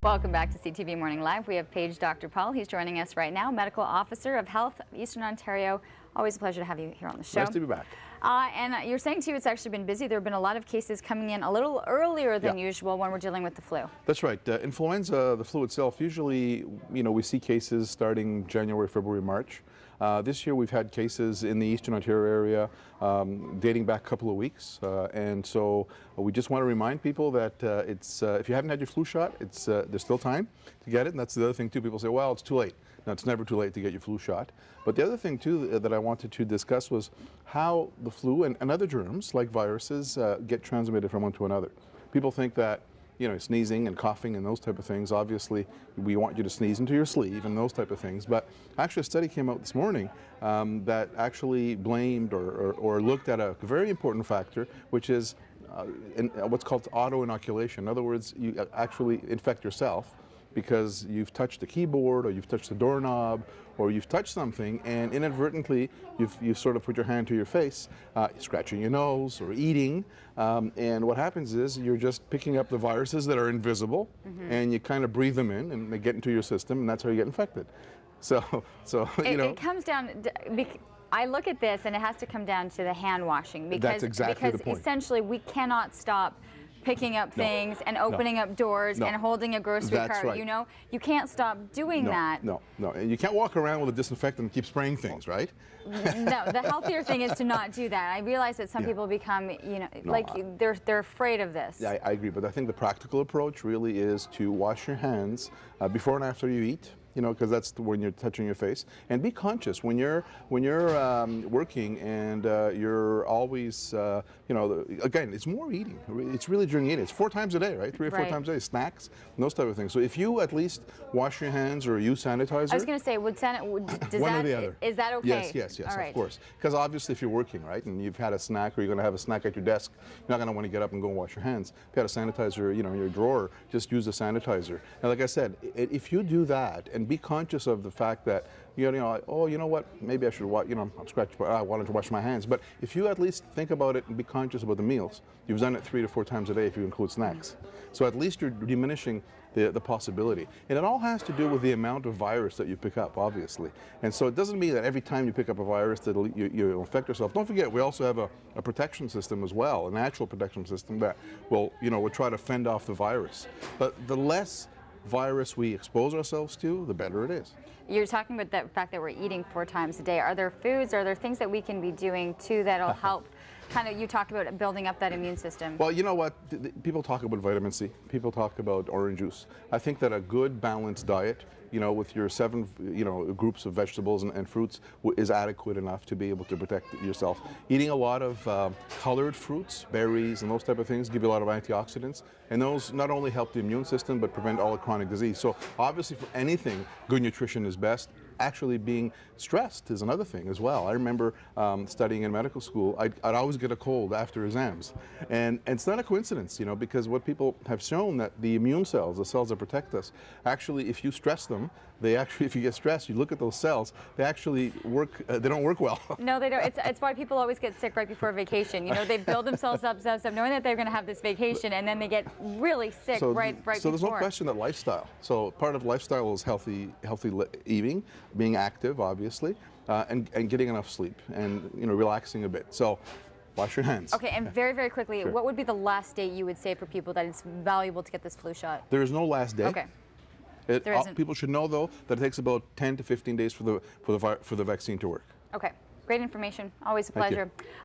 Welcome back to CTV Morning Live. We have Page Dr. Paul. He's joining us right now, Medical Officer of Health of Eastern Ontario. Always a pleasure to have you here on the show. Nice to be back. And you're saying too, it's actually been busy. There have been a lot of cases coming in a little earlier than usual when we're dealing with the flu. That's right. Influenza, the flu itself, usually, we see cases starting January, February, March. This year we've had cases in the Eastern Ontario area dating back a couple of weeks. And so we just want to remind people that if you haven't had your flu shot, there's still time to get it. And that's the other thing too. People say, well, it's too late. No, it's never too late to get your flu shot. But the other thing too that I wanted to discuss was how the flu and other germs like viruses get transmitted from one to another. People think that sneezing and coughing and those type of things, obviously we want you to sneeze into your sleeve and those type of things. But actually a study came out this morning that actually blamed or looked at a very important factor, which is what's called auto-inoculation. In other words, you actually infect yourself because you've touched the keyboard or you've touched the doorknob or you've touched something and inadvertently you've sort of put your hand to your face, scratching your nose or eating, and what happens is you're just picking up the viruses that are invisible and you kind of breathe them in and they get into your system and that's how you get infected. So it comes down, I look at this and it has to come down to the hand washing because essentially we cannot stop picking up things and opening up doors and holding a grocery cart. Right. You can't stop doing that. No. And you can't walk around with a disinfectant and keep spraying things, right? No, the healthier thing is to not do that. I realize that some people become, they're afraid of this. Yeah, I agree, but I think the practical approach really is to wash your hands before and after you eat. Because that's when you're touching your face, and be conscious when you're working and you're always, again, it's more eating. It's really during eating. It's 4 times a day, right? 3 or 4 times a day, snacks, and those type of things. So if you at least wash your hands or use sanitizer. I was going to say, one or the other. Is that okay? Yes, of course. Because obviously, if you're working, right, and you've had a snack or you're going to have a snack at your desk, you're not going to want to get up and go and wash your hands. If you had a sanitizer, in your drawer, just use a sanitizer. And like I said, if you do that and be conscious of the fact that oh, you know what, maybe I should I wanted to wash my hands. But if you at least think about it and be conscious about the meals, you've done it 3 to 4 times a day if you include snacks. So at least you're diminishing the possibility. And it all has to do with the amount of virus that you pick up, obviously. And so it doesn't mean that every time you pick up a virus that you'll infect yourself. Don't forget, we also have a protection system as well, a natural protection system that will try to fend off the virus. But the less virus we expose ourselves to, the better it is. You're talking about the fact that we're eating 4 times a day. Are there things that we can be doing too that'll help? You talk about building up that immune system. Well, you know what? People talk about vitamin C. People talk about orange juice. I think that a good balanced diet, with your 7, groups of vegetables and fruits is adequate enough to be able to protect yourself. Eating a lot of colored fruits, berries, and those type of things give you a lot of antioxidants, and those not only help the immune system but prevent all the chronic disease. So obviously, for anything, good nutrition is best. Actually being stressed is another thing as well. I remember studying in medical school, I'd always get a cold after exams. And it's not a coincidence, because what people have shown that the immune cells, the cells that protect us, actually if you stress them, if you get stressed, you look at those cells, they actually work, they don't work well. No, they don't. It's why people always get sick right before vacation. They build themselves up, knowing that they're going to have this vacation, and then they get really sick right before. So there's no question that lifestyle. So part of lifestyle is healthy eating, being active, obviously, and getting enough sleep and relaxing a bit. So wash your hands. Okay, and very, very quickly, what would be the last date you would say for people that it's valuable to get this flu shot? There is no last day. Okay. People should know though that it takes about 10 to 15 days for the vaccine to work. Okay, great information. Always a pleasure.